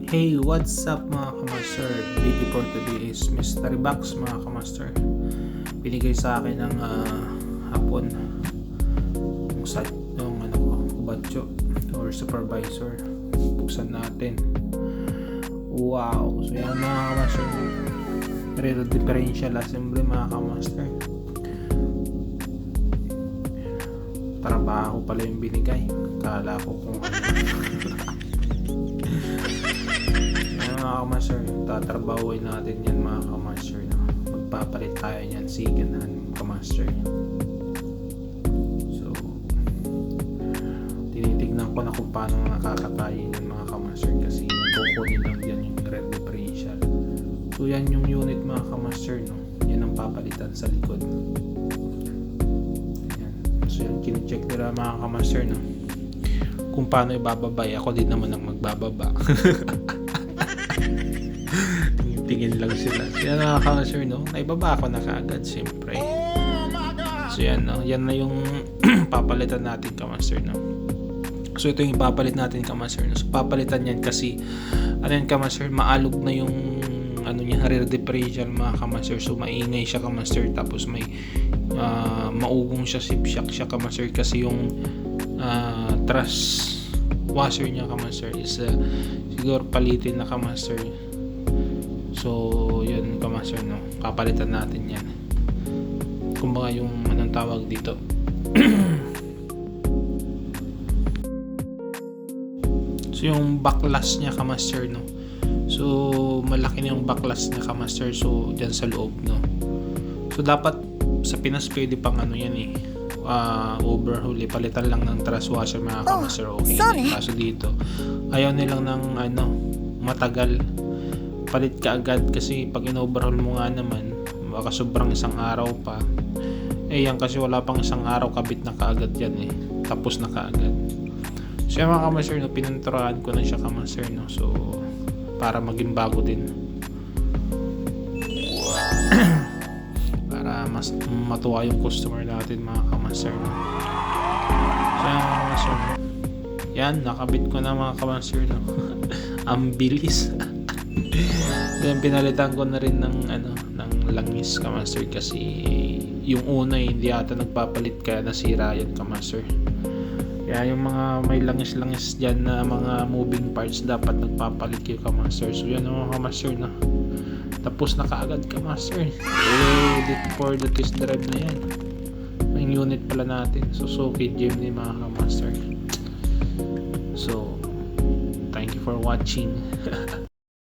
Hey, what's up mga kamaster? Video for today is Mystery Box mga kamaster. Binigay sa akin ng hapon yung site ng kubatso or supervisor. Buksan natin. Wow! So yan mga kamaster, real differential assembly mga kamaster. Trabaho pala yung binigay. Kala ko kung mga kamaster, tatrabahoy natin yan mga kamaster, no? Magpapalit tayo yan second hand kamaster. So tinitignan ko na kung paano nakakatayin yan mga kamaster, kasi kukunin lang yan yung red differential. So yan yung unit mga kamaster, no? Yan ang papalitan sa likod. Yan. So yan, kine-check nila mga kamaster, no? Kung paano ibababay. Ako din naman ang magbababa. Tingin lang sila. Yan mga kamaster, no? Naibaba ako na kaagad, siyempre. So yan, no? Yan na yung papalitan natin kamaster, no? So ito yung ipapalit natin kamaster, no? So papalitan yan kasi ano yan kamaster, maalog na yung ano niya, rear differential mga kamaster. So maingay siya kamaster, tapos may maugong siya, sipsyak siya kamaster, kasi yung thrust washer niya kamaster is siguro palitin na kamaster. So yun kamaster, no? Kapalitan natin yan. Kumbaga yung anong tawag dito so yung backlash niya kamaster, no? So malaki na yung backlash niya kamaster, so dyan sa loob, no? So dapat sa Pinas pwede pang ano yan eh, overhaul, palitan lang ng thrust washer mga kamaster, okay. Kaso dito ayaw nilang ng ano, matagal, palit ka agad, kasi pag in-overhaul mo nga naman baka sobrang isang araw pa. Yan kasi wala pang isang araw, kabit na kaagad yan eh, tapos na kaagad. So yan mga kamaster, no? Pininturahan ko na siya kamaster, no? So para maging bago din. Para mas matuwa yung customer natin mga kamaster, no? So yan mga kamaster, no? Yan, nakabit ko na mga kamaster, no? Ang bilis. Then pinalitan ko na rin ng ano, ng langis kamaster, kasi yung una hindi ata nagpapalit, kaya nasira yan kamaster. Kaya yung mga may langis-langis dyan na mga moving parts, dapat nagpapalit kayo kamaster. So yan mga kamaster, na tapos na kaagad kamaster. For the test drive na yan. Ang unit pala natin, Suzuki Jimny mga kamaster. So thank you for watching.